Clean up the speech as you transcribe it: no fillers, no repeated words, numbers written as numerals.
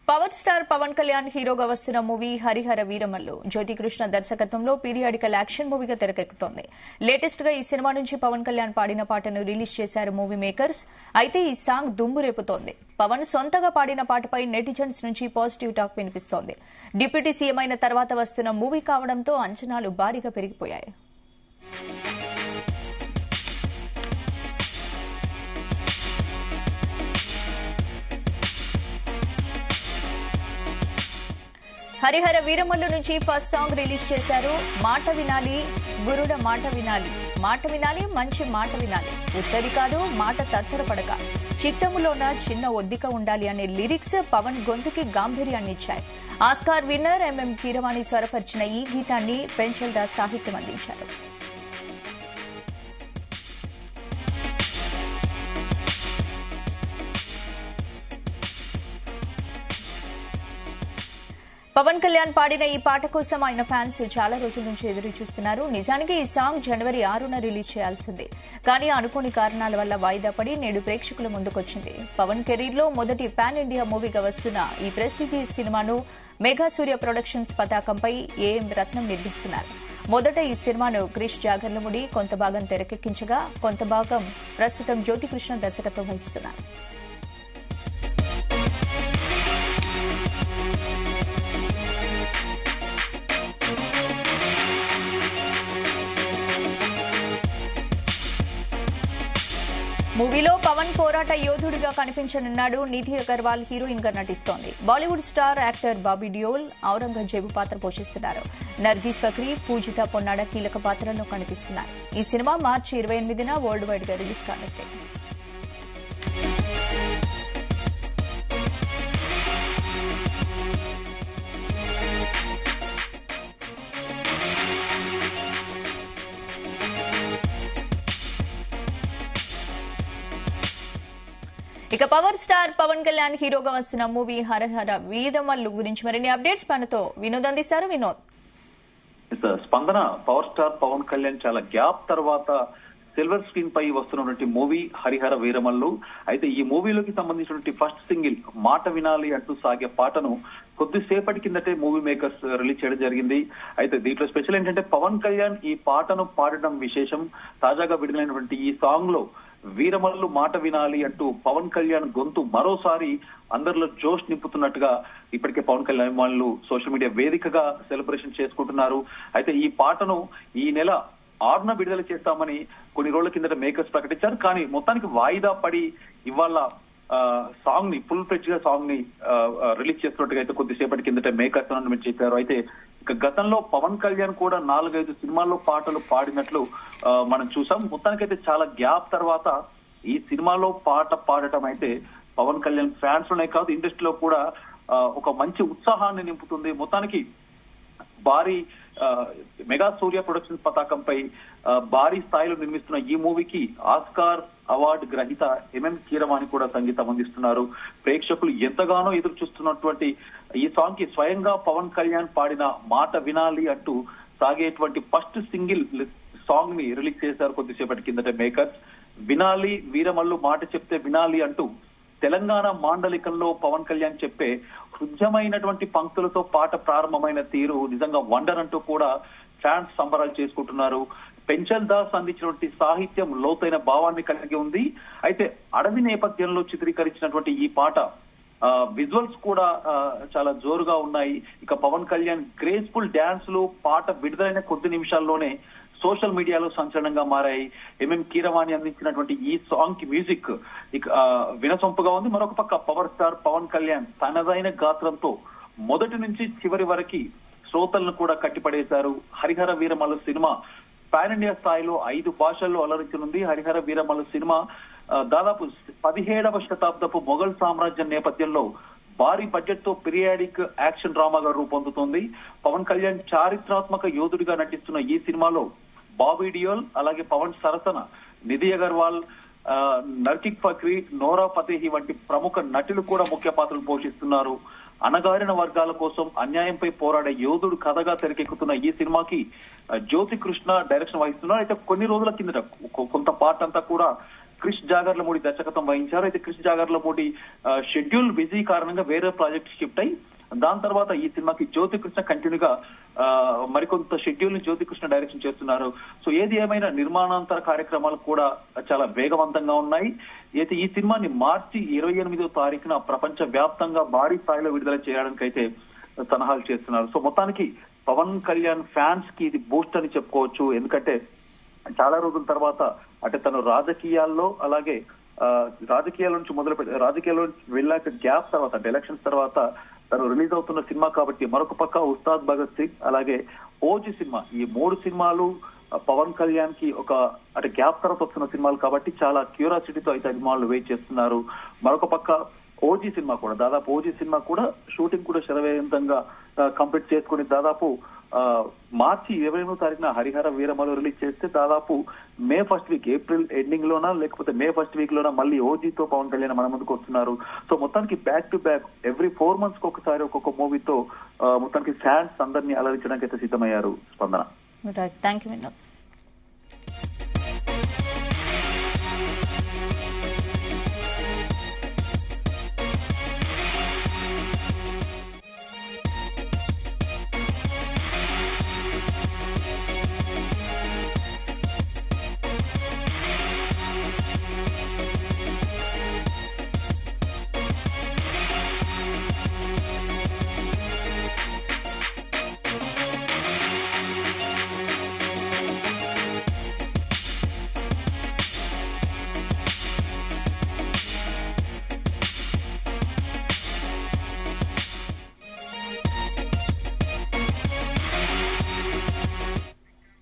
Power star Pawan Kalyan హీరోగా వస్తున్న movie Harihara Veeramallu Jyothi Krishna దర్శకత్వంలో పీరియాడికల్ యాక్షన్ మూవీగా తెరకెక్కుతోంది. లేటెస్ట్ గా ఈ సినిమా నుంచి పవన్ కళ్యాణ్ పాడిన పాటను రిలీజ్ చేశారు మూవీ మేకర్స్. అయితే ఈ సాంగ్ దుమ్ము రేపుతోంది. పవన్ సొంతగా పాడిన పాటపై నెటిజన్స్ నుంచి పాజిటివ్ టాక్ వినిపిస్తోంది. డిప్యూటీ సీఎం అయిన తర్వాత వస్తున్న మూవీ కావడంతో అంచనాలు భారీగా పెరిగిపోయాయి. హరిహర వీరమల్లు నుంచి ఫస్ట్ సాంగ్ రిలీజ్ చేశారు. మాట వినాలి గురుడ మాట వినాలి, మాట వినాలి మంచి మాట వినాలి, ఉత్తరి కాదు మాట తత్తరపడక, చిత్తములోన చిన్న ఒద్దిక ఉండాలి అనే లిరిక్స్ పవన్ గొంతుకి గాంభీర్యాన్ని ఇచ్చాయి. ఆస్కార్ విన్నర్ ఎంఎం కీరవాణి స్వరపరిచిన ఈ గీతాన్ని పెంచల్ దాస్ సాహిత్యం అందించారు. పవన్ కళ్యాణ్ పాడిన ఈ పాట కోసం ఆయన ఫ్యాన్స్ చాలా రోజుల నుంచి ఎదురు చూస్తున్నారు. నిజానికి ఈ సాంగ్ జనవరి 6న రిలీజ్ చేయాల్సింది. కానీ అనుకోని కారణాల వల్ల వాయిదా పడి నేడు ప్రేక్షకుల ముందుకొచ్చింది. పవన్ కెరీర్ లో మొదటి పాన్ ఇండియా మూవీగా వస్తున్న ఈ ప్రెస్టీజియస్ సినిమాను మెగా సూర్య ప్రొడక్షన్స్ పతాకంపై ఏఎం రత్నం నిర్మిస్తున్నారు. మొదట ఈ సినిమాను క్రిష్ జాగర్లముడి కొంత భాగం తెరకెక్కించగా కొంత భాగం ప్రస్తుతం జ్యోతికృష్ణ దర్శకత్వం వహిస్తున్నారు. మూవీలో పవన్ పోరాట యోధుడిగా కనిపించనున్నాడు. నిధి అగర్వాల్ హీరోయిన్ గా నటిస్తోంది. బాలీవుడ్ స్టార్ యాక్టర్ బాబీ డియోల్ ఔరంగజేబు పాత్ర పోషిస్తున్నారు. నర్గీస్ ఫక్రీ, పూజిత పొన్నాడ కీలక పాత్రల్లో కనిపిస్తున్నారు. ఈ సినిమా మార్చి 28న వరల్డ్ వైడ్ గా రిలీజ్ కానుంది. ఇక పవర్ స్టార్ పవన్ కళ్యాణ్ హీరోగా వస్తున్న మూవీ హరహర వీరమల్లు గురించి మరిన్ని అప్డేట్స్ మనతో వినోద్ అందిస్తారు. వినోద్, స్పందన పవర్ స్టార్ పవన్ కళ్యాణ్ చాలా గ్యాప్ తర్వాత సిల్వర్ స్క్రీన్ పై వస్తున్నటువంటి మూవీ హరిహర వీరమల్లు. అయితే ఈ మూవీలోకి సంబంధించినటువంటి ఫస్ట్ సింగిల్ మాట వినాలి అంటూ సాగే పాటను కొద్దిసేపటి కిందటే మూవీ మేకర్స్ రిలీజ్ చేయడం జరిగింది. అయితే దీంట్లో స్పెషల్ ఏంటంటే పవన్ కళ్యాణ్ ఈ పాటను పాడడం విశేషం. తాజాగా విడుదలైనటువంటి ఈ సాంగ్ లో వీరమల్లు మాట వినాలి అంటూ పవన్ కళ్యాణ్ గొంతు మరోసారి అందరిలో జోష్ నింపుతున్నట్టుగా ఇప్పటికే పవన్ కళ్యాణ్ అభిమానులు సోషల్ మీడియా వేదికగా సెలబ్రేషన్ చేసుకుంటున్నారు. అయితే ఈ పాటను ఈ నెల 6న విడుదల చేస్తామని కొన్ని రోజుల కిందట మేకర్స్ ప్రకటించారు. కానీ మొత్తానికి వాయిదా పడి ఇవాళ సాంగ్ ని ఫుల్ ఫ్లెడ్జ్ గా సాంగ్ ని రిలీజ్ చేస్తున్నట్టుగా అయితే కొద్దిసేపటి కిందట మేకర్స్ అనౌన్స్మెంట్ చేశారు. అయితే ఇక గతంలో పవన్ కళ్యాణ్ కూడా 4-5 సినిమాల్లో పాటలు పాడినట్లు మనం చూసాం. మొత్తానికైతే చాలా గ్యాప్ తర్వాత ఈ సినిమాలో పాట పాడటం అయితే పవన్ కళ్యాణ్ ఫ్యాన్స్ లోనే కాదు ఇండస్ట్రీలో కూడా ఒక మంచి ఉత్సాహాన్ని నింపుతుంది. మొత్తానికి భారీ మెగా సూర్య ప్రొడక్షన్స్ పతాకంపై భారీ స్థాయిలో నిర్మిస్తున్న ఈ మూవీకి ఆస్కార్ అవార్డు గ్రహీత ఎంఎం కీరవాణి కూడా సంగీతం అందిస్తున్నారు. ప్రేక్షకులు ఎంతగానో ఎదురు చూస్తున్నటువంటి ఈ సాంగ్ కి స్వయంగా పవన్ కళ్యాణ్ పాడిన మాట వినాలి అంటూ సాగేటువంటి ఫస్ట్ సింగిల్ సాంగ్ ని రిలీజ్ చేశారు కొద్దిసేపటి కిందట మేకర్స్. వినాలి వీరమల్లు మాట చెప్తే వినాలి అంటూ తెలంగాణ మాండలికంలో పవన్ కళ్యాణ్ చెప్పే హృద్యమైనటువంటి పంక్తులతో పాట ప్రారంభమైన తీరు నిజంగా వండర్ అంటూ కూడా ఫ్యాన్స్ సంబరాలు చేసుకుంటున్నారు. పెంచల్ దాస్ అందించినటువంటి సాహిత్యం లోతైన భావాన్ని కలిగి ఉంది. అయితే అడవి నేపథ్యంలో చిత్రీకరించినటువంటి ఈ పాట విజువల్స్ కూడా చాలా జోరుగా ఉన్నాయి. ఇక పవన్ కళ్యాణ్ గ్రేస్ఫుల్ డాన్స్లు పాట విడుదలైన కొద్ది నిమిషాల్లోనే సోషల్ మీడియాలో సంచలనంగా మారాయి. ఎంఎం కీరవాణి అందించినటువంటి ఈ సాంగ్ కి మ్యూజిక్ వినసొంపుగా ఉంది. మరొక పక్క పవర్ స్టార్ పవన్ కళ్యాణ్ తనదైన గాత్రంతో మొదటి నుంచి చివరి వరకు శ్రోతలను కూడా కట్టిపడేశారు. Harihara Veeramallu cinema pan India స్థాయిలో 5 భాషల్లో అలరించనుంది. హరిహర వీరమల్లు సినిమా దాదాపు 17వ శతాబ్దపు మొఘల్ సామ్రాజ్యం నేపథ్యంలో భారీ బడ్జెట్ తో పీరియాడిక్ యాక్షన్ డ్రామాగా రూపొందుతోంది. పవన్ కళ్యాణ్ చారిత్రాత్మక యోధుడిగా నటిస్తున్న ఈ సినిమాలో బాబీ డియోల్, అలాగే పవన్ సరసన నిధి అగర్వాల్, నర్కిక్ ఫక్రీ, నోరా ఫతేహి వంటి ప్రముఖ నటులు కూడా ముఖ్య పాత్రలు పోషిస్తున్నారు. అణగారిన వర్గాల కోసం అన్యాయంపై పోరాడే యోధుడు కథగా తెరకెక్కుతున్న ఈ సినిమాకి జ్యోతికృష్ణ డైరెక్షన్ వహిస్తున్నారు. అయితే కొన్ని రోజుల కిందట కొంత పార్ట్ అంతా కూడా క్రిష్ జాగర్లమూడి దర్శకత్వం వహించారు. అయితే క్రిష్ జాగర్లమూడి షెడ్యూల్ బిజీ కారణంగా వేరే ప్రాజెక్ట్ షిఫ్ట్ అయి దాని తర్వాత ఈ సినిమాకి జ్యోతికృష్ణ కంటిన్యూగా మరికొంత షెడ్యూల్ ని జ్యోతికృష్ణ డైరెక్షన్ చేస్తున్నారు. సో ఏది ఏమైనా నిర్మాణాంతర కార్యక్రమాలు కూడా చాలా వేగవంతంగా ఉన్నాయి. అయితే ఈ సినిమాని మార్చి 28వ తారీఖున ప్రపంచ వ్యాప్తంగా భారీ స్థాయిలో విడుదల చేయడానికి అయితే సన్నాహాలు చేస్తున్నారు. సో మొత్తానికి పవన్ కళ్యాణ్ ఫ్యాన్స్ కి ఇది బూస్ట్ అని చెప్పుకోవచ్చు. ఎందుకంటే చాలా రోజుల తర్వాత అంటే తను రాజకీయాల్లో అలాగే రాజకీయాల నుంచి రాజకీయాల్లో వెళ్ళాక గ్యాప్ తర్వాత అంటే ఎలక్షన్స్ తర్వాత తను రిలీజ్ అవుతున్న సినిమా కాబట్టి మరొక పక్క ఉస్తాద్ భగత్ సింగ్ అలాగే ఓజీ సినిమా ఈ 3 సినిమాలు పవన్ కళ్యాణ్ కి ఒక అంటే గ్యాప్ తర్వాత వస్తున్న సినిమాలు కాబట్టి చాలా క్యూరియాసిటీతో అయితే అభిమానులు వెయిట్ చేస్తున్నారు. మరొక పక్క ఓజీ సినిమా కూడా షూటింగ్ కూడా శరవేగంగా కంప్లీట్ చేసుకుని దాదాపు మార్చి 28వ తారీఖున హరిహర వీరమల్లు రిలీజ్ చేస్తే దాదాపు May first week April ending లోనా లేకపోతే మే ఫస్ట్ వీక్ లోనా మళ్ళీ ఓజీతో పవన్ కళ్యాణ్ మన ముందుకు వస్తున్నారు. సో మొత్తానికి back to back every 4 months కి ఒకసారి ఒక్కొక్క మూవీతో మొత్తానికి ఫ్యాన్స్ అందరినీ అలరించడానికి అయితే సిద్ధమయ్యారు స్పందన. Thank you Vinod.